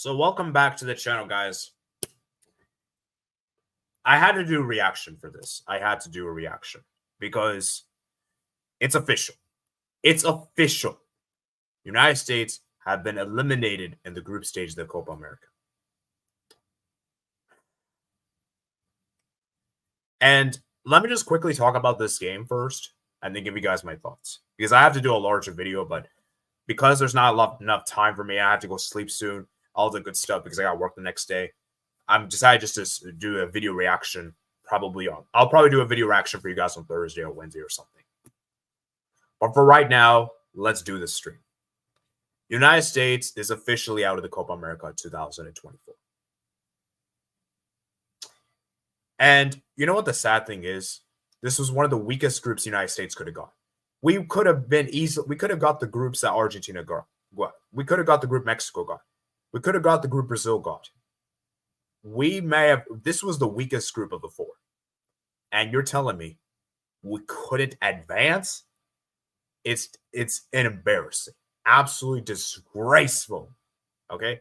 So welcome back to the channel, guys. I had to do a reaction for this. I had to do a reaction because it's official. It's official. United States have been eliminated in the group stage of the Copa America. And let me just quickly talk about this game first and then give you guys my thoughts. Because I have to do a larger video, but because there's not enough time for me, I have to go sleep soon. All the good stuff because I got work the next day. I'm decided just to do a video reaction I'll probably do a video reaction for you guys on Thursday or Wednesday or something. But for right now, let's do this stream. United States is officially out of the Copa America 2024. And you know what the sad thing is? This was one of the weakest groups the United States could have got. We could have got the groups that Argentina got. We could have got the group Mexico got. We could have got the group Brazil got. This was the weakest group of the four. And you're telling me we couldn't advance? It's embarrassing. Absolutely disgraceful. Okay?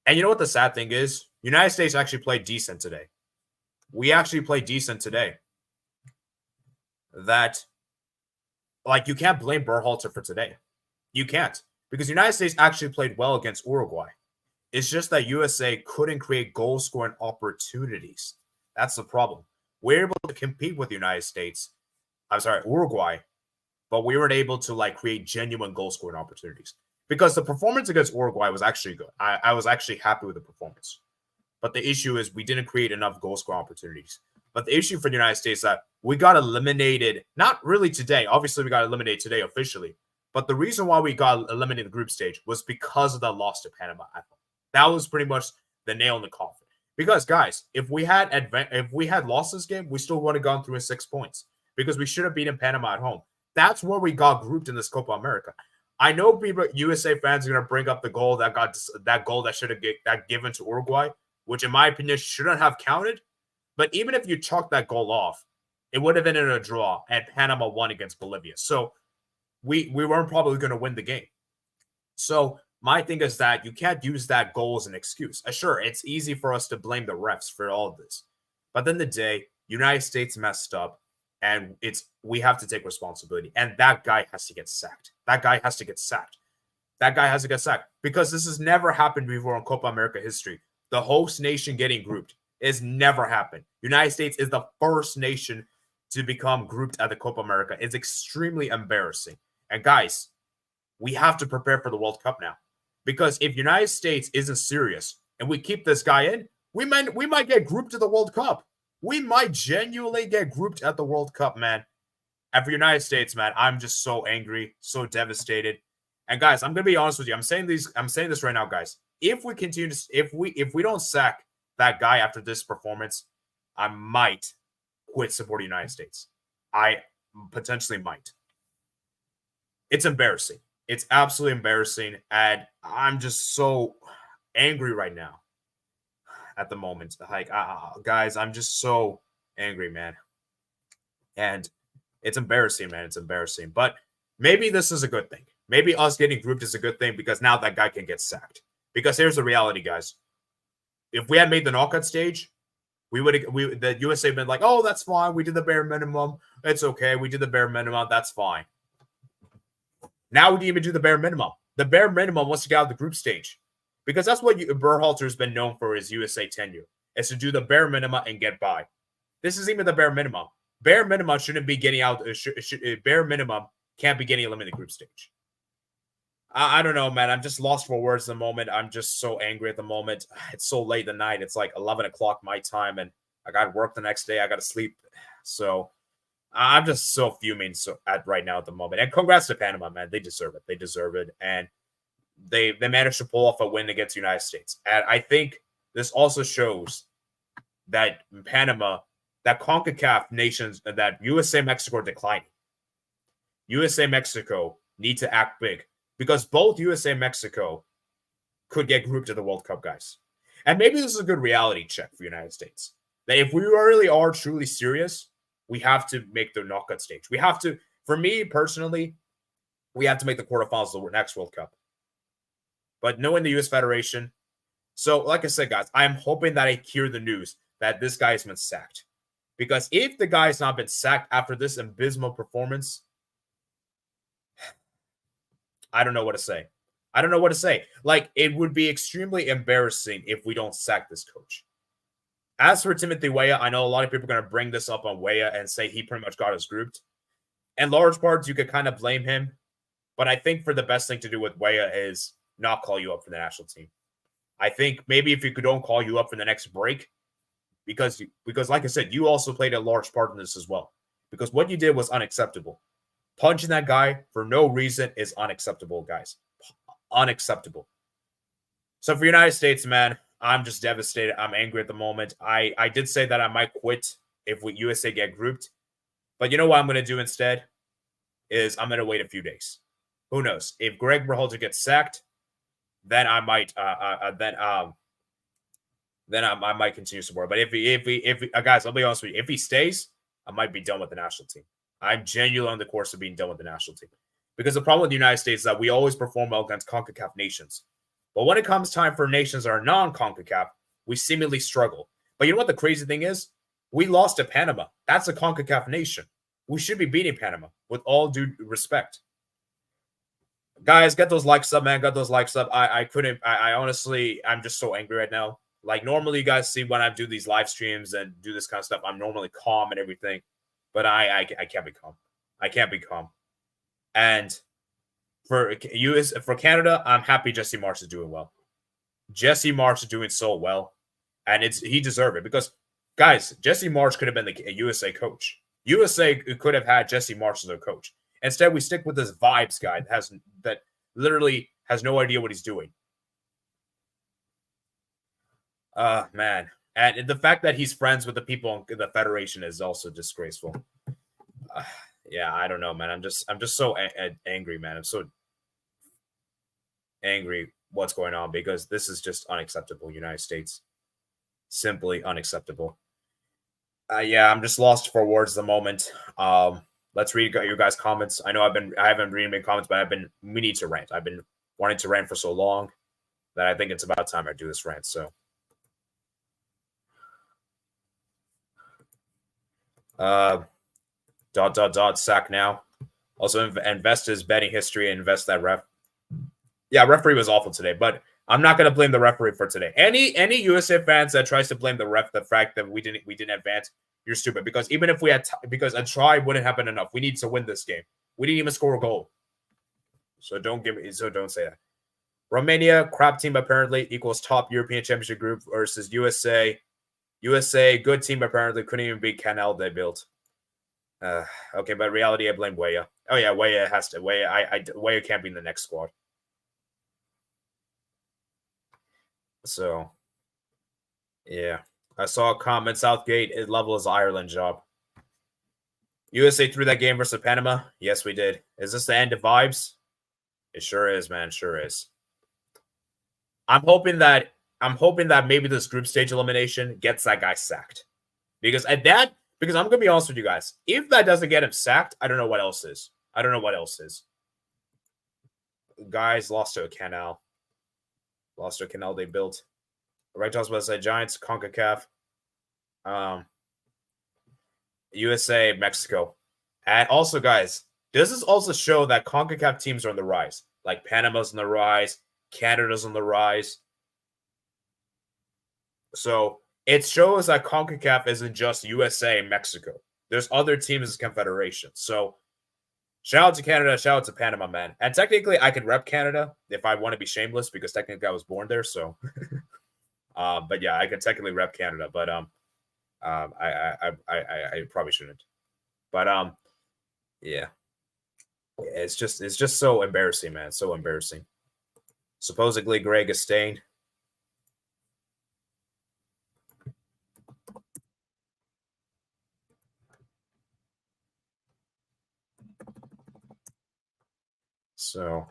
And you know what the sad thing is? United States actually played decent today. We actually played decent today. You can't blame Berhalter for today. You can't. Because the United States actually played well against Uruguay. It's just that USA couldn't create goal-scoring opportunities. That's the problem. We're able to compete with the United States. Uruguay. But we weren't able to create genuine goal-scoring opportunities. Because the performance against Uruguay was actually good. I was actually happy with the performance. But the issue is we didn't create enough goal-scoring opportunities. But the issue for the United States is that we got eliminated, not really today. Obviously, we got eliminated today officially. But the reason why we got eliminated in the group stage was because of that loss to Panama at home. That was pretty much the nail in the coffin. Because, guys, if we had lost this game, we still would have gone through in 6 points. Because we should have beaten Panama at home. That's where we got grouped in this Copa America. I know USA fans are going to bring up the goal that should have got given to Uruguay, which in my opinion shouldn't have counted. But even if you chalk that goal off, it would have ended in a draw, and Panama won against Bolivia. So we weren't probably going to win the game. So my thing is that you can't use that goal as an excuse. Sure, it's easy for us to blame the refs for all of this. But at the end of the day, United States messed up, and we have to take responsibility. And that guy has to get sacked. That guy has to get sacked. That guy has to get sacked. Because this has never happened before in Copa America history. The host nation getting grouped. It's never happened. United States is the first nation to become grouped at the Copa America. It's extremely embarrassing. And guys, we have to prepare for the World Cup now. Because if United States isn't serious and we keep this guy in, we might get grouped to the World Cup. We might genuinely get grouped at the World Cup, man. And for United States, man, I'm just so angry, so devastated. And guys, I'm gonna be honest with you. I'm saying this right now, guys. If we don't sack that guy after this performance, I might quit supporting the United States. I potentially might. It's embarrassing. It's absolutely embarrassing. And I'm just so angry right now at the moment. Guys, I'm just so angry, man. And it's embarrassing, man. It's embarrassing. But maybe this is a good thing. Maybe us getting grouped is a good thing because now that guy can get sacked. Because here's the reality, guys. If we had made the knockout stage, the USA been like, oh, that's fine. We did the bare minimum. It's okay. We did the bare minimum. That's fine. Now we didn't even do the bare minimum. The bare minimum was to get out of the group stage. Because that's what Berhalter has been known for his USA tenure, is to do the bare minimum and get by. This is even the bare minimum. Bare minimum shouldn't be getting out. Bare minimum can't be getting eliminated group stage. I don't know, man. I'm just lost for words at the moment. I'm just so angry at the moment. It's so late at night. It's like 11 o'clock my time, and I got to work the next day. I got to sleep. So I'm just so fuming right now at the moment. And congrats to Panama, man. They deserve it. They deserve it. And they managed to pull off a win against the United States. And I think this also shows that Panama, that Concacaf nations, that USA, Mexico are declining. USA, Mexico need to act big. Because both USA and Mexico could get grouped to the World Cup, guys. And maybe this is a good reality check for the United States. That if we really are truly serious, we have to make the knockout stage. We have to, for me personally, we have to make the quarterfinals of the next World Cup. But knowing the U.S. Federation, So, like I said, guys, I'm hoping that I hear the news that this guy has been sacked. Because if the guy has not been sacked after this abysmal performance, I don't know what to say. I don't know what to say. Like, it would be extremely embarrassing if we don't sack this coach. As for Timothy Weah, I know a lot of people are going to bring this up on Weah and say he pretty much got us grouped. In large parts, you could kind of blame him. But I think for the best thing to do with Weah is not call you up for the national team. I think maybe if you don't call you up for the next break, because like I said, you also played a large part in this as well. Because what you did was unacceptable. Punching that guy for no reason is unacceptable, guys. Unacceptable. So for United States, man, I'm just devastated. I'm angry at the moment. I did say that I might quit if we USA get grouped. But you know what I'm going to do instead? Is I'm going to wait a few days. Who knows? If Greg Berhalter gets sacked, then I might then I might continue support. But if he guys, I'll be honest with you, if he stays, I might be done with the national team. I'm genuinely on the course of being done with the national team. Because the problem with the United States is that we always perform well against CONCACAF nations. But when it comes time for nations that are non-CONCACAF, we seemingly struggle. But you know what the crazy thing is? We lost to Panama. That's a CONCACAF nation. We should be beating Panama with all due respect. Guys, get those likes up, man. Get those likes up. I honestly, I'm just so angry right now. Like, normally you guys see when I do these live streams and do this kind of stuff, I'm normally calm and everything. But I can't be calm. I can't be calm. And for Canada, I'm happy Jesse Marsch is doing well. Jesse Marsch is doing so well. And he deserved it. Because, guys, Jesse Marsch could have been the USA coach. USA could have had Jesse Marsch as their coach. Instead, we stick with this vibes guy that literally has no idea what he's doing. Man. And the fact that he's friends with the people in the Federation is also disgraceful. Yeah, I don't know, man. I'm just so angry, man. I'm so angry what's going on because this is just unacceptable, United States. Simply unacceptable. Yeah, I'm just lost for words at the moment. Let's read your guys' comments. I know I haven't read many comments, but we need to rant. I've been wanting to rant for so long that I think it's about time I do this rant. So, sack now. Also invest his betting history and invest that ref. Yeah, referee was awful today, but I'm not going to blame the referee for today. Any USA fans that tries to blame the ref, the fact that we didn't advance, you're stupid. Because even if we had, because a try wouldn't have been enough. We need to win this game. We didn't even score a goal. So don't say that. Romania, crap team apparently equals top European Championship group versus USA. USA, good team apparently couldn't even beat Canal they built. Okay, but reality, I blame Weah. Oh yeah, Weah has to. Weah can't be in the next squad. So, yeah. I saw a comment, Southgate is level as Ireland job. USA threw that game versus Panama? Yes, we did. Is this the end of vibes? It sure is, man. Sure is. I'm hoping that maybe this group stage elimination gets that guy sacked. Because I'm gonna be honest with you guys. If that doesn't get him sacked, I don't know what else is. Guys lost to a Canal. Lost to a Canal they built. Right, talks about the Giants, CONCACAF, USA, Mexico. And also, guys, does this also show that CONCACAF teams are on the rise? Like Panama's on the rise, Canada's on the rise. So it shows that CONCACAF isn't just USA and Mexico. There's other teams as confederation. So shout out to Canada, shout out to Panama, man. And technically, I could rep Canada if I want to be shameless because technically I was born there. So, but yeah, I could technically rep Canada, but I probably shouldn't. But yeah, it's just so embarrassing, man. So embarrassing. Supposedly, Greg is staying. So,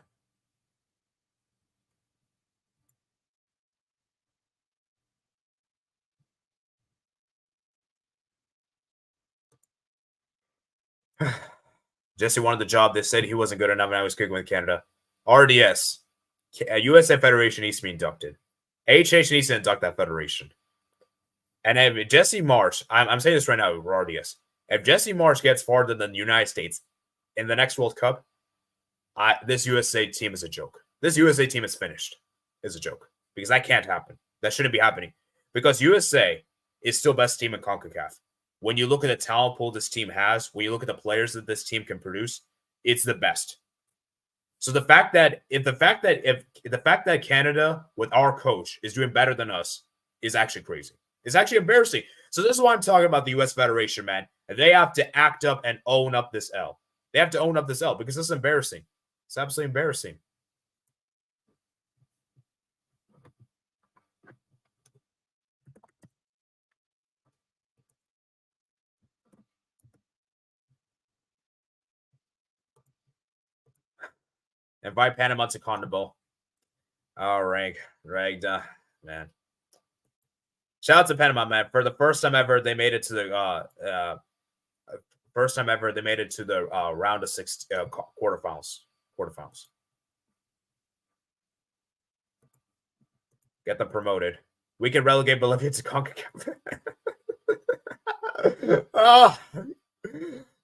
Jesse wanted the job. They said he wasn't good enough, and I was kicking with Canada. RDS, USA Federation needs to be inducted. HH needs to induct that federation. And if Jesse Marsh, I'm saying this right now, Rardius, if Jesse Marsh gets farther than the United States in the next World Cup, this USA team is a joke. This USA team is finished. Is a joke. Because that can't happen. That shouldn't be happening. Because USA is still best team in CONCACAF. When you look at the talent pool this team has, when you look at the players that this team can produce, it's the best. So the fact that Canada with our coach is doing better than us is actually crazy. It's actually embarrassing. So this is why I'm talking about the U.S. Federation, man. They have to act up and own up this L. They have to own up this L because this is embarrassing. It's absolutely embarrassing. Invite Panama to CONMEBOL. Oh, ranked, man. Shout out to Panama, man. For the first time ever, they made it to the round of six quarterfinals. Get them promoted. We can relegate Bolivia to CONCACAF. Oh,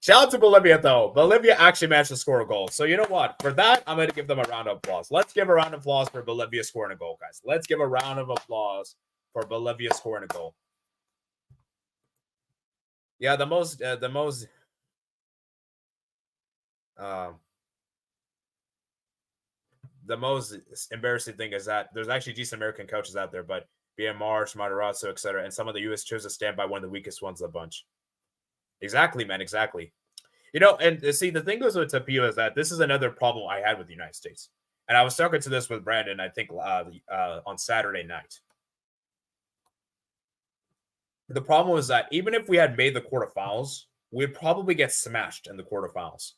shout out to Bolivia, though. Bolivia actually managed to score a goal. So you know what? For that, I'm going to give them a round of applause. Let's give a round of applause for Bolivia scoring a goal, guys. Let's give a round of applause for Bolivia scoring a goal. Yeah, the most embarrassing thing is that there's actually decent American coaches out there, but being Marsh, Matarazzo, etc., and some of the U.S. chose to stand by one of the weakest ones of the bunch. Exactly, man. Exactly. You know, and see, the thing goes with Tapio is that this is another problem I had with the United States. And I was talking to this with Brandon, I think, on Saturday night. The problem was that even if we had made the quarterfinals, we'd probably get smashed in the quarterfinals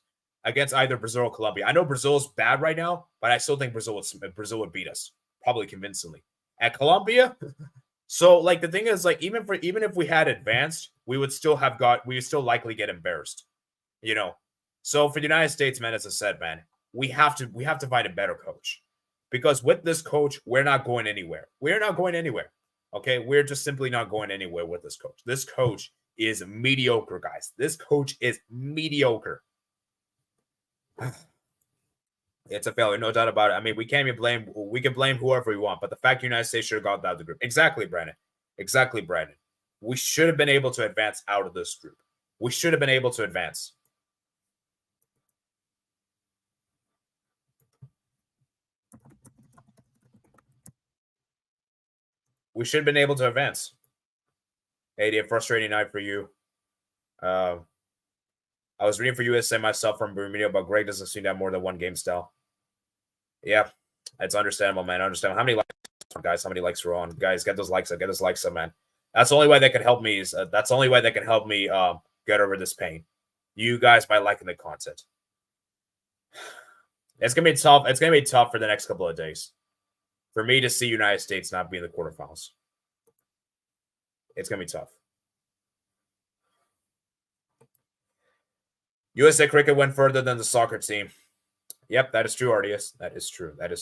against either Brazil or Colombia. I know Brazil's bad right now, but I still think Brazil would beat us, probably convincingly. At Colombia, so like the thing is, like even if we had advanced, we would still likely get embarrassed. You know. So for the United States, man, as I said, man, we have to find a better coach. Because with this coach, we're not going anywhere. We're not going anywhere. Okay, we're just simply not going anywhere with this coach. This coach is mediocre, guys. This coach is mediocre. It's a failure, no doubt about it. I mean, we can blame whoever we want, but the fact the United States should have got out of the group. Exactly, Brandon. Exactly, Brandon. We should have been able to advance out of this group. We should have been able to advance. We should have been able to advance. Hey, a frustrating night for you. I was reading for USA myself from Bermuda, but Greg doesn't seem to have more than one game style. Yeah, it's understandable, man. Understand how many likes, guys? How many likes are on? Guys, get those likes up. Get those likes up, man. That's the only way that can help me. That's the only way that can help me get over this pain. You guys by liking the content. It's gonna be tough. It's gonna be tough for the next couple of days for me to see United States not be in the quarterfinals. It's gonna be tough. USA Cricket went further than the soccer team. Yep, that is true, Ardius. That is true. That's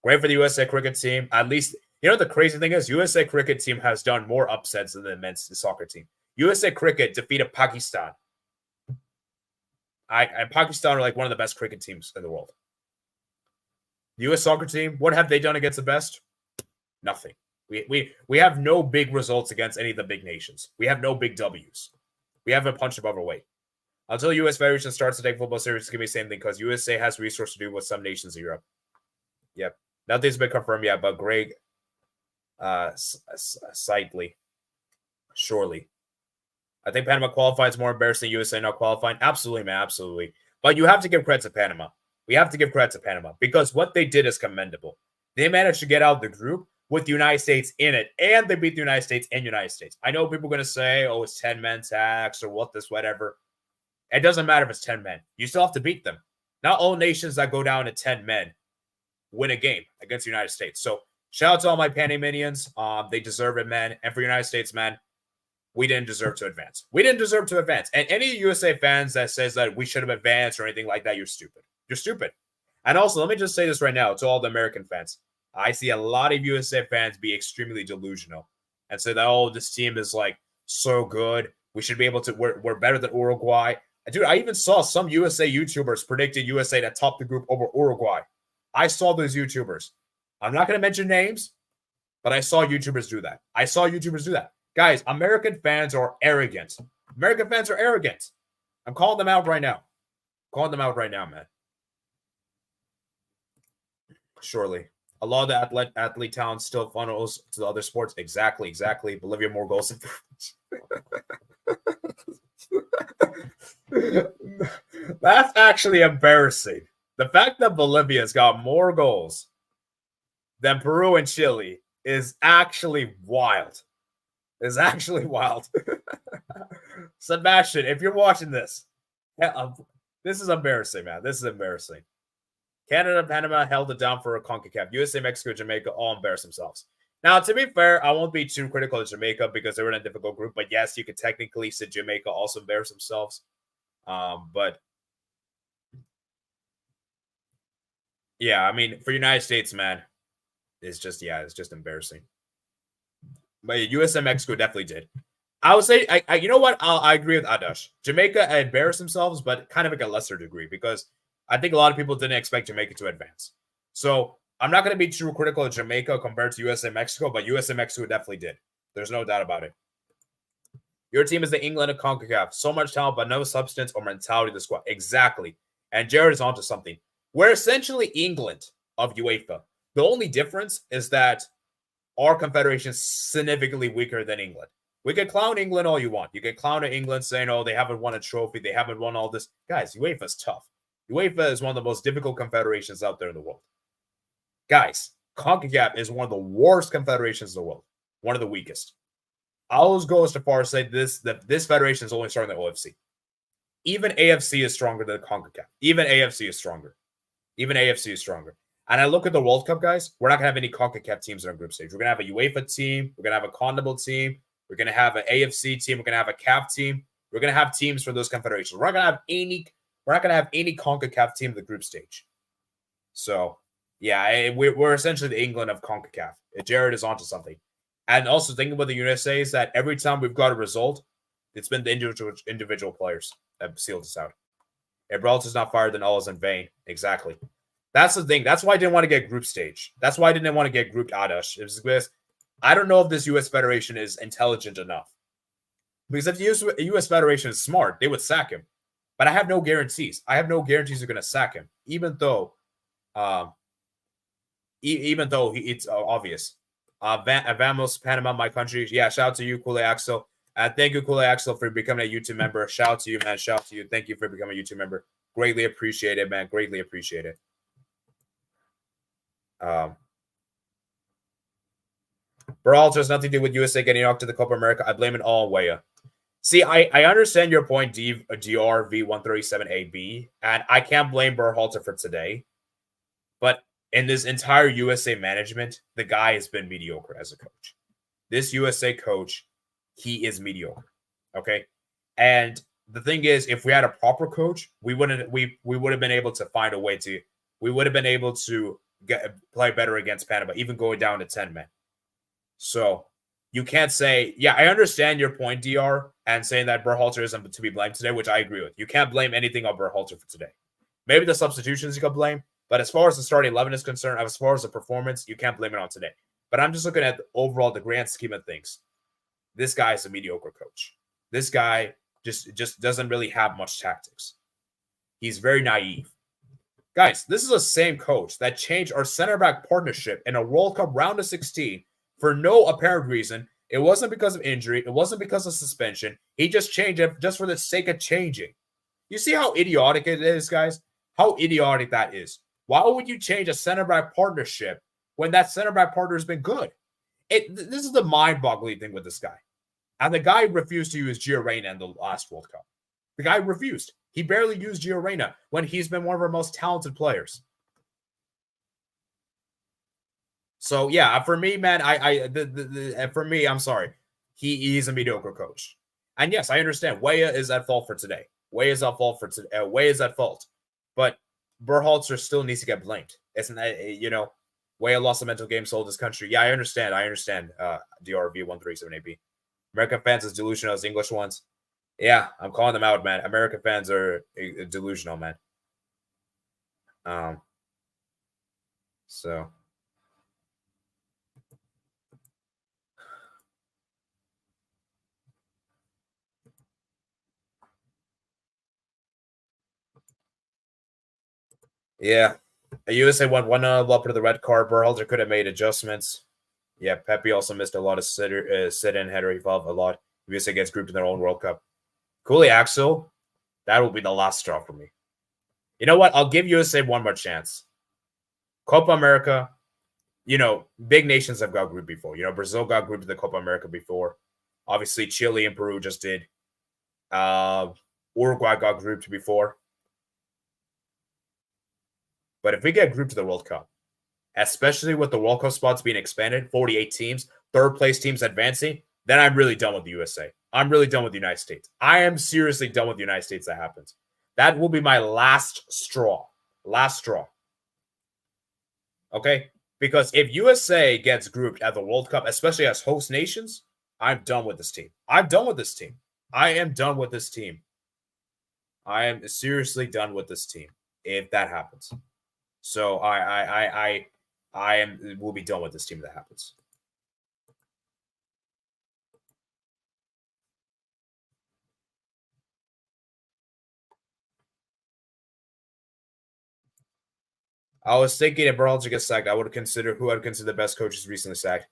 great for the USA Cricket team. At least, you know, the crazy thing is USA Cricket team has done more upsets than the men's soccer team. USA Cricket defeated Pakistan. And Pakistan are like one of the best cricket teams in the world. The U.S. soccer team, what have they done against the best? Nothing. We have no big results against any of the big nations. We have no big W's. We haven't punched above our weight. Until U.S. Federation starts to take football serious, it's going to be the same thing because USA has resources to do with some nations in Europe. Yep. Nothing's been confirmed yet, but Greg Sidley, surely. I think Panama qualified is more embarrassing than USA not qualifying. Absolutely, man. Absolutely. But you have to give credit to Panama. We have to give credit to Panama because what they did is commendable. They managed to get out of the group with the United States in it, and they beat the United States and United States. I know people are going to say, oh, it's 10 men tax or whatever. It doesn't matter if it's 10 men. You still have to beat them. Not all nations that go down to 10 men win a game against the United States. So shout out to all my Panamanians. They deserve it, man. And for United States, man, we didn't deserve to advance. We didn't deserve to advance. And any USA fans that says that we should have advanced or anything like that, you're stupid. You're stupid. And also, let me just say this right now to all the American fans. I see a lot of USA fans be extremely delusional and say that, oh, this team is like so good. We should be able to, we're better than Uruguay. Dude, I even saw some USA YouTubers predicted USA to top the group over Uruguay. I saw those YouTubers. I'm not going to mention names, but I saw YouTubers do that. I saw YouTubers do that. Guys, American fans are arrogant. American fans are arrogant. I'm calling them out right now. Calling them out right now, man. Surely. A lot of the athlete talent still funnels to the other sports. Exactly. Bolivia more goals. That's actually embarrassing. The fact that Bolivia's got more goals than Peru and Chile is actually wild. Is actually wild. Sebastian, if you're watching this, this is embarrassing, man. This is embarrassing. Canada and Panama held it down for a Concacaf. USA, Mexico, Jamaica all embarrassed themselves. Now, to be fair, I won't be too critical of Jamaica because they were in a difficult group. But yes, you could technically say Jamaica also embarrassed themselves. But yeah, I mean, for United States, man, it's just embarrassing. But USA, Mexico definitely did. I would say, you know what? I agree with Adash. Jamaica embarrassed themselves, but kind of like a lesser degree because I think a lot of people didn't expect Jamaica to advance. So I'm not going to be too critical of Jamaica compared to USA, Mexico, but USA, Mexico definitely did. There's no doubt about it. Your team is the England of CONCACAF. So much talent, but no substance or mentality of the squad. Exactly. And Jared is onto something. We're essentially England of UEFA. The only difference is that our confederation is significantly weaker than England. We can clown England all you want. You can clown England saying, oh, they haven't won a trophy. They haven't won all this. Guys, UEFA is tough. UEFA is one of the most difficult confederations out there in the world. Guys, CONCACAF is one of the worst confederations in the world. One of the weakest. I always go as far as say that this federation is only stronger than OFC. Even AFC is stronger than CONCACAF. Even AFC is stronger. And I look at the World Cup, guys. We're not going to have any CONCACAF teams in our group stage. We're going to have a UEFA team. We're going to have a CONMEBOL team. We're going to have an AFC team. We're going to have a CAF team. We're going to have teams for those confederations. We're not going to have any CONCACAF team in the group stage. So, yeah, we're essentially the England of CONCACAF. Jared is onto something. And also thinking about the USA is that every time we've got a result, it's been the individual players that sealed us out. If Berhalter's not fired, then all is in vain. Exactly. That's the thing. That's why I didn't want to get group stage. That's why I didn't want to get grouped Adash. It was because I don't know if this U.S. Federation is intelligent enough. Because if the U.S. Federation is smart, they would sack him. But I have no guarantees. I have no guarantees they're going to sack him, even though it's obvious. Vamos, Panama, my country. Yeah, shout out to you, Kule Axel. Thank you, Kule Axel, for becoming a YouTube member. Shout out to you, man. Shout out to you. Thank you for becoming a YouTube member. Greatly appreciate it, man. Greatly appreciate it. Berhalter has nothing to do with USA getting knocked to the Copa America. I blame it all on Weah. See, I understand your point, DRV137AB, and I can't blame Berhalter for today. But in this entire USA management, the guy has been mediocre as a coach. This USA coach, he is mediocre. Okay. And the thing is, if we had a proper coach, we would have been able to find a way to, we would have been able to play better against Panama, even going down to 10 men. So you can't say, yeah, I understand your point, DR, and saying that Berhalter isn't to be blamed today, which I agree with. You can't blame anything on Berhalter for today. Maybe the substitutions you can blame, but as far as the starting 11 is concerned, as far as the performance, you can't blame it on today. But I'm just looking at overall the grand scheme of things. This guy is a mediocre coach. This guy just doesn't really have much tactics. He's very naive. Guys, this is the same coach that changed our center back partnership in a World Cup round of 16 for no apparent reason. It wasn't because of injury. It wasn't because of suspension. He just changed it just for the sake of changing. You see how idiotic it is, guys? How idiotic that is. Why would you change a center back partnership when that center back partner has been good? This is the mind-boggling thing with this guy. And the guy refused to use Gio Reyna in the last World Cup. The guy refused. He barely used Gio Reyna when he's been one of our most talented players. So yeah, for me, man, for me, I'm sorry. He's a mediocre coach. And yes, I understand. Weah is at fault for today. Weah is at fault. But Berhalter still needs to get blamed. Isn't that, Weah lost the mental game, sold this country. Yeah, I understand. DRV1378B. American fans as delusional as English ones. Yeah, I'm calling them out, man. American fans are delusional, man. So. Yeah. USA won 1-0 up to the red card. Berhalter could have made adjustments. Yeah, Pepe also missed a lot of sit-in header. He felt a lot. USA gets grouped in their own World Cup. Cooley Axel, that will be the last straw for me. You know what? I'll give USA one more chance. Copa America, big nations have got grouped before. Brazil got grouped in the Copa America before. Obviously, Chile and Peru just did. Uruguay got grouped before. But if we get grouped to the World Cup, especially with the World Cup spots being expanded, 48 teams, third place teams advancing, then I'm really done with the USA. I'm really done with the United States. I am seriously done with the United States. That happens. That will be my last straw. Last straw. Okay? Because if USA gets grouped at the World Cup, especially as host nations, I'm done with this team. I'm done with this team. I am done with this team. I am seriously done with this team if that happens. So we'll be done with this team if that happens. I was thinking if Berhalter gets sacked, I would consider who I'd consider the best coaches recently sacked.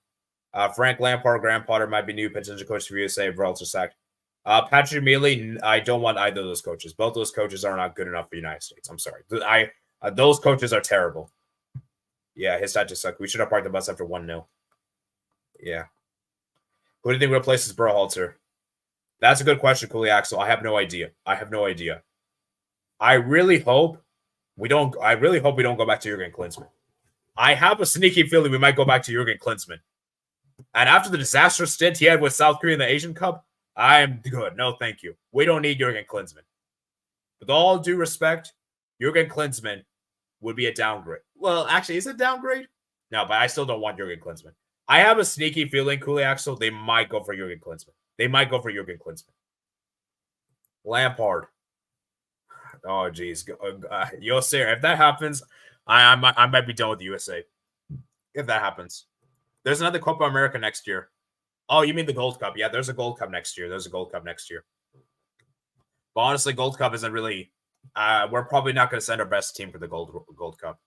Frank Lampard, Graham Potter might be new potential coach for USA if Berhalter sacked. Patrick Mealy, I don't want either of those coaches. Both those coaches are not good enough for the United States. I'm sorry. Those coaches are terrible. Yeah, his side just sucked. We should have parked the bus after 1-0. Yeah. Who do you think replaces Berhalter? That's a good question, Cooley Axel. I have no idea. I really hope we don't go back to Jurgen Klinsmann. I have a sneaky feeling we might go back to Jurgen Klinsmann. And after the disastrous stint he had with South Korea in the Asian Cup, I am good. No, thank you. We don't need Jurgen Klinsmann. With all due respect, Jurgen Klinsmann would be a downgrade. Well, actually, is it a downgrade? No, but I still don't want Jurgen Klinsmann. I have a sneaky feeling, Cooley Axel, they might go for Jurgen Klinsmann. Lampard. Oh, geez. Yo, Sarah, if that happens, I might be done with the USA. If that happens. There's another Copa America next year. Oh, you mean the Gold Cup? Yeah, there's a Gold Cup next year. But honestly, Gold Cup isn't really. We're probably not going to send our best team for the Gold Cup.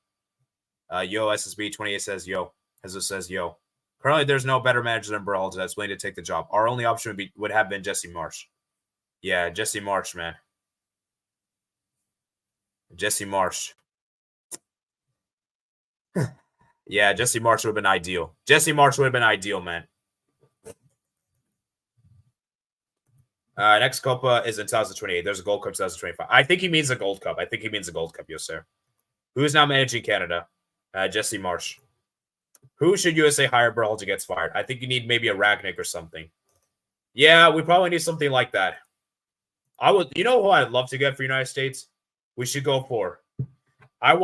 Yo, SSB 28 says yo. Jesus says yo. Currently, there's no better manager than Berhalter that's willing to take the job. Our only option would have been Jesse Marsch. Yeah, Jesse Marsch, man. Jesse Marsch. Yeah, Jesse Marsch would have been ideal. Man. Next Copa is in 2028. There's a Gold Cup 2025. I think he means a Gold Cup. Yes, sir. Who is now managing Canada? Jesse Marsch. Who should USA hire? Berhalter gets fired. I think you need maybe a Ragnick or something. Yeah, we probably need something like that. You know who I'd love to get for United States? We should go for. I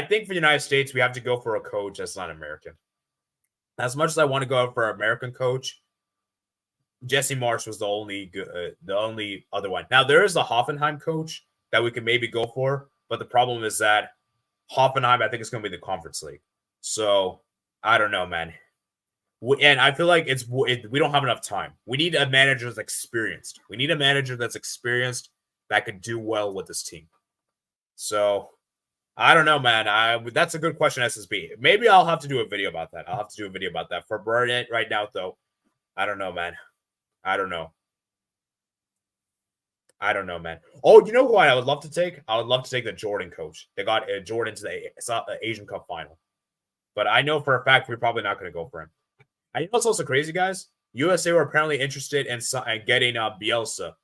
think for the United States, we have to go for a coach that's not American. As much as I want to go for an American coach, Jesse Marsch was the only other one. Now, there is a Hoffenheim coach that we can maybe go for, but the problem is that Hoffenheim, I think, is going to be the Conference League. So, I don't know, man. And I feel like we don't have enough time. We need a manager that's experienced. That could do well with this team. So, I don't know, man. That's a good question, SSB. Maybe I'll have to do a video about that. For right now, though, I don't know, man. I don't know, man. Oh, you know who I would love to take? I would love to take the Jordan coach. They got Jordan to the Asian Cup final. But I know for a fact we're probably not going to go for him. I know what's also crazy, guys. USA were apparently interested in getting Bielsa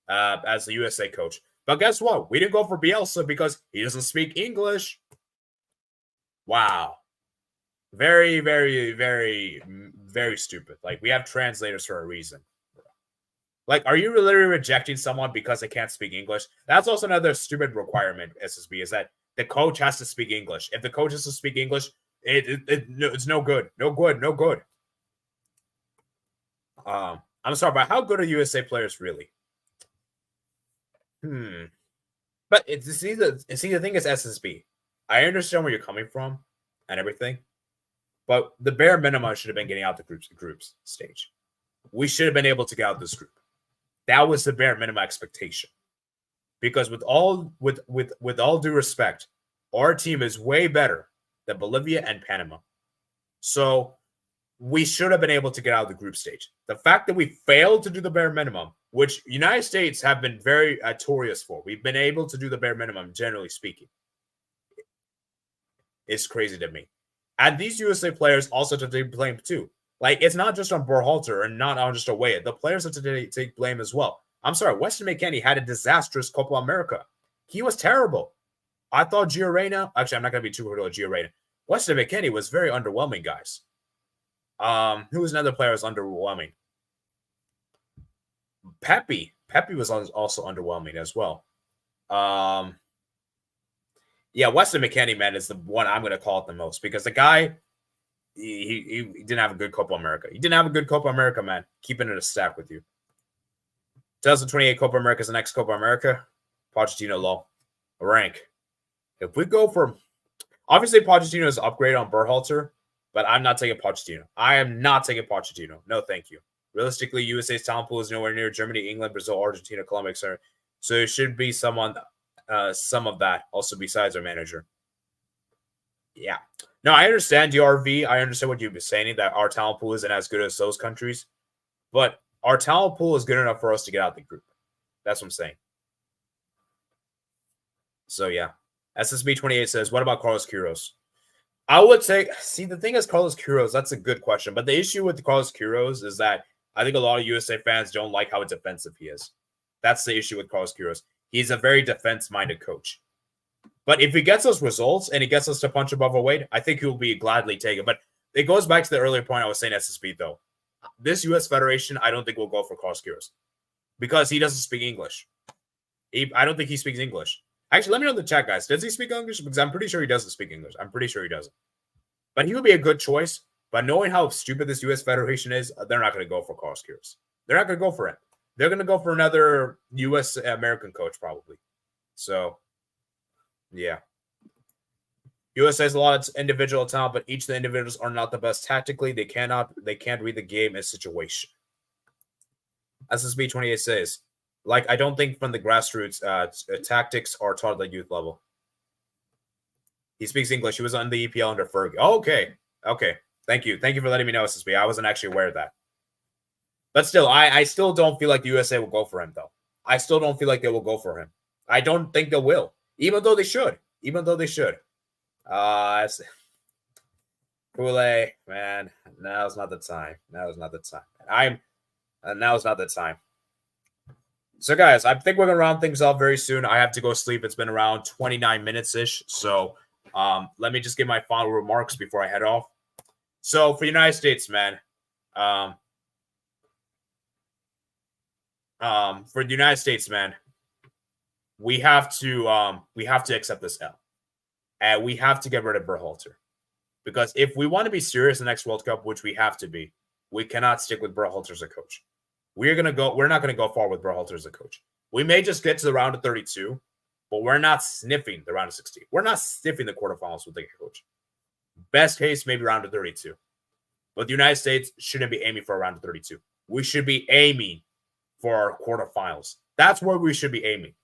as the USA coach. But guess what? We didn't go for Bielsa because he doesn't speak English. Wow. Very, very, very, very stupid. Like, we have translators for a reason. Like, are you literally rejecting someone because they can't speak English? That's also another stupid requirement, SSB, is that the coach has to speak English. If the coach has to speak English, it's no good. No good. I'm sorry, but how good are USA players really? But the thing is SSB. I understand where you're coming from and everything, but the bare minimum should have been getting out the groups stage. We should have been able to get out this group. That was the bare minimum expectation. Because with all due respect, our team is way better than Bolivia and Panama. So we should have been able to get out of the group stage. The fact that we failed to do the bare minimum, which United States have been very notorious for, we've been able to do the bare minimum, generally speaking, is crazy to me. And these USA players also have to take blame too. Like, it's not just on Berhalter and not on just a Weah. The players have to take blame as well. I'm sorry, Weston McKennie had a disastrous Copa America. He was terrible. I thought Gio Reyna, actually, I'm not going to be too critical of Gio Reyna. Weston McKennie was very underwhelming, guys. Who was another player who was underwhelming? Pepe was also underwhelming as well. Yeah, Weston McKennie, man, is the one I'm going to call it the most because the guy, he didn't have a good Copa America. He didn't have a good Copa America, man. Keeping it a stack with you. 2028 Copa America is the next Copa America. Pochettino low. Rank. If we go for, obviously Pochettino is upgrade on Berhalter, but I'm not taking Pochettino. I am not taking Pochettino. No, thank you. Realistically, USA's talent pool is nowhere near Germany, England, Brazil, Argentina, Colombia, etc. So it should be someone, some of that also besides our manager. Yeah. No, I understand DRV. I understand what you've been saying, that our talent pool isn't as good as those countries. But our talent pool is good enough for us to get out the group. That's what I'm saying. So, yeah. SSB28 says, what about Carlos Queiroz? I would say, see, the thing is Carlos Queiroz, that's a good question. But the issue with Carlos Queiroz is that I think a lot of USA fans don't like how defensive he is. That's the issue with Carlos Queiroz. He's a very defense-minded coach. But if he gets us results and he gets us to punch above our weight, I think he'll be gladly taken. But it goes back to the earlier point I was saying, SSB, though. This U.S. Federation, I don't think will go for Carlos Queiroz because he doesn't speak English. I don't think he speaks English. Actually, let me know in the chat, guys. Does he speak English? Because I'm pretty sure he doesn't speak English. I'm pretty sure he doesn't. But he would be a good choice. But knowing how stupid this U.S. Federation is, they're not going to go for Carlos Queiroz. They're not going to go for him. They're going to go for another U.S. American coach, probably. So, yeah. USA has a lot of individual talent, but each of the individuals are not the best tactically. They can't read the game and situation. SSB28 says, like, I don't think from the grassroots, tactics are taught at the youth level. He speaks English. He was on the EPL under Fergie. Oh, okay. Okay. Thank you. Thank you for letting me know, SSB. I wasn't actually aware of that. But still, I still don't feel like the USA will go for him, though. I still don't feel like they will go for him. I don't think they will, even though they should. Kool-Aid, man, now's not the time. Now's not the time. So, guys, I think we're going to round things up very soon. I have to go sleep. It's been around 29 minutes-ish. So, let me just give my final remarks before I head off. So, for the United States, man, we have to accept this L. And we have to get rid of Berhalter. Because if we want to be serious in the next World Cup, which we have to be, we cannot stick with Berhalter as a coach. We're not going to go far with Berhalter as a coach. We may just get to the round of 32, but we're not sniffing the round of 16. We're not sniffing the quarterfinals with the coach. Best case, maybe round of 32. But the United States shouldn't be aiming for a round of 32. We should be aiming for our quarterfinals. That's where we should be aiming.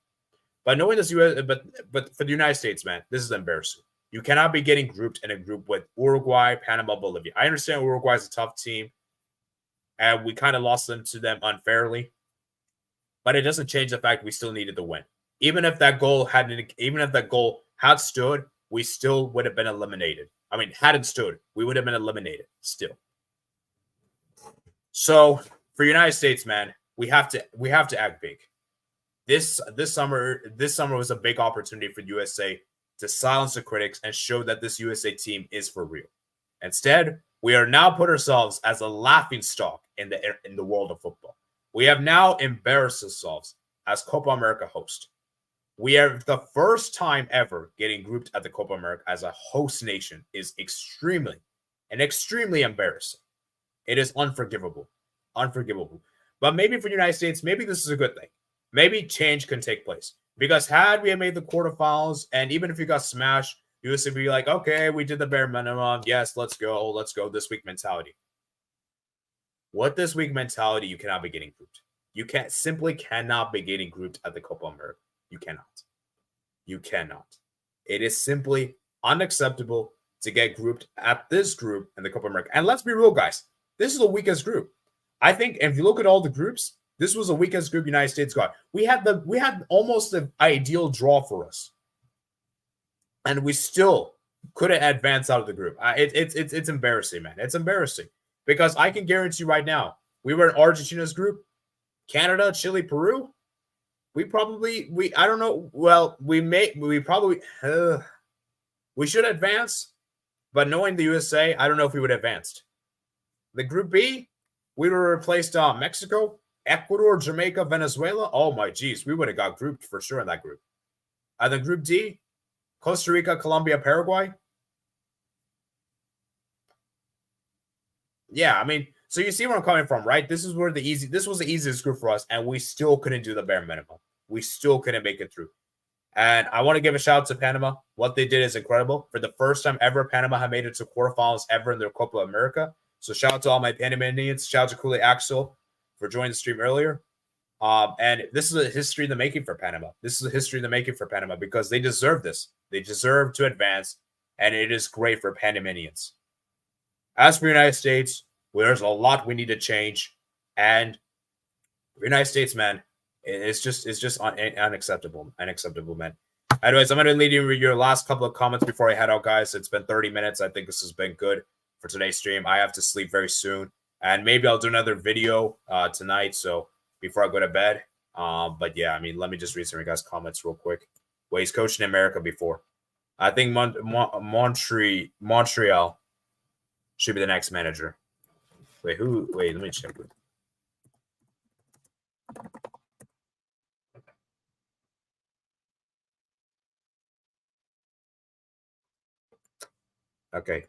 But knowing this, but for the United States, man, this is embarrassing. You cannot be getting grouped in a group with Uruguay, Panama, Bolivia. I understand Uruguay is a tough team, and we kind of lost them to them unfairly. But it doesn't change the fact we still needed the win. Even if that goal had stood, we still would have been eliminated. I mean, hadn't stood, we would have been eliminated still. So for United States, man, we have to act big. This summer was a big opportunity for USA to silence the critics and show that this USA team is for real. Instead, we are now put ourselves as a laughingstock in the world of football. We have now embarrassed ourselves as Copa America host. We are the first time ever getting grouped at the Copa America as a host nation is extremely embarrassing. It is unforgivable. Unforgivable. But maybe for the United States, maybe this is a good thing. Maybe change can take place. Because had we made the quarterfinals, and even if we got smashed, you would be like, okay, we did the bare minimum. Yes, let's go this week mentality. What this week mentality, you cannot be getting grouped. You cannot be getting grouped at the Copa America. You cannot. You cannot. It is simply unacceptable to get grouped at this group in the Copa America. And let's be real, guys. This is the weakest group. I think if you look at all the groups, this was the weakest group the United States got. We had almost an ideal draw for us. And we still couldn't advance out of the group. It's embarrassing, man. It's embarrassing. Because I can guarantee you right now, we were in Argentina's group, Canada, Chile, Peru. We should advance, but knowing the USA, I don't know if we would have advanced. The Group B, we would have replaced Mexico, Ecuador, Jamaica, Venezuela. Oh my geez, we would have got grouped for sure in that group. And then Group D, Costa Rica, Colombia, Paraguay. Yeah, I mean, so you see where I'm coming from, right? This was the easiest group for us, and we still couldn't do the bare minimum. We still couldn't make it through. And I want to give a shout out to Panama. What they did is incredible. For the first time ever, Panama have made it to quarterfinals ever in their Copa America. So shout out to all my Panamanians. Shout out to Kule Axel for joining the stream earlier. And this is a history in the making for Panama. This is a history in the making for Panama because they deserve this. They deserve to advance, and it is great for Panamanians. As for the United States, there's a lot we need to change. And the United States, man, it's just unacceptable. Unacceptable, man. Anyways, I'm going to lead you with your last couple of comments before I head out, guys. It's been 30 minutes. I think this has been good for today's stream. I have to sleep very soon. And maybe I'll do another video tonight, so before I go to bed. But yeah, I mean, let me just read some of you guys' comments real quick. Well, he's coached in America before. I think Montreal should be the next manager. Wait, let me check. Okay.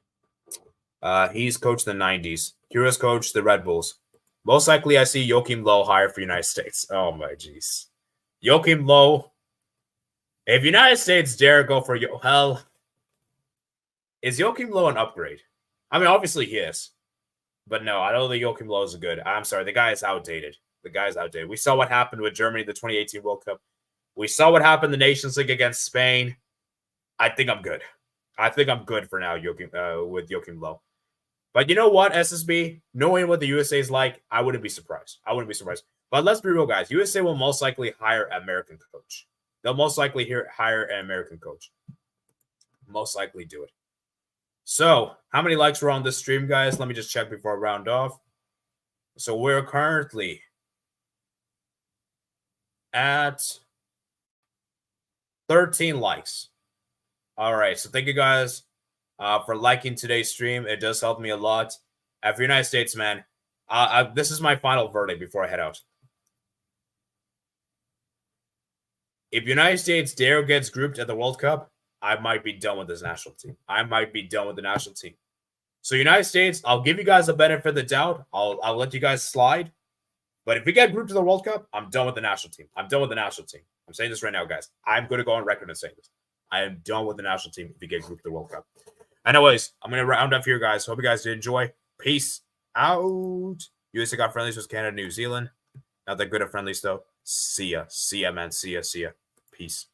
He's coached the 90s. Kira's coached the Red Bulls. Most likely, I see Joachim Low hired for United States. Oh, my jeez. Joachim Low. If United States dare go for hell, is Joachim Low an upgrade? I mean, obviously he is. But no, I don't think Joachim Low is good. I'm sorry. The guy is outdated. We saw what happened with Germany in the 2018 World Cup. We saw what happened in the Nations League against Spain. I think I'm good. I think I'm good for now with Joachim Low. But you know what, SSB? Knowing what the USA is like, I wouldn't be surprised. But let's be real, guys. USA will most likely hire an American coach. They'll most likely hire an American coach. Most likely do it. So, how many likes were on this stream, guys? Let me just check before I round off. So, we're currently at 13 likes. All right. So, thank you guys for liking today's stream. It does help me a lot. For United States, man, this is my final verdict before I head out. If United States dare gets grouped at the World Cup, I might be done with this national team. So United States, I'll give you guys the benefit of the doubt. I'll let you guys slide. But if we get grouped to the World Cup, I'm done with the national team. I'm saying this right now, guys. I'm going to go on record and say this. I am done with the national team if we get grouped to the World Cup. Anyways, I'm going to round up here, guys. Hope you guys did enjoy. Peace out. USA got friendlies with Canada, New Zealand. Not that good at friendlies, though. See ya, man. See ya. Peace.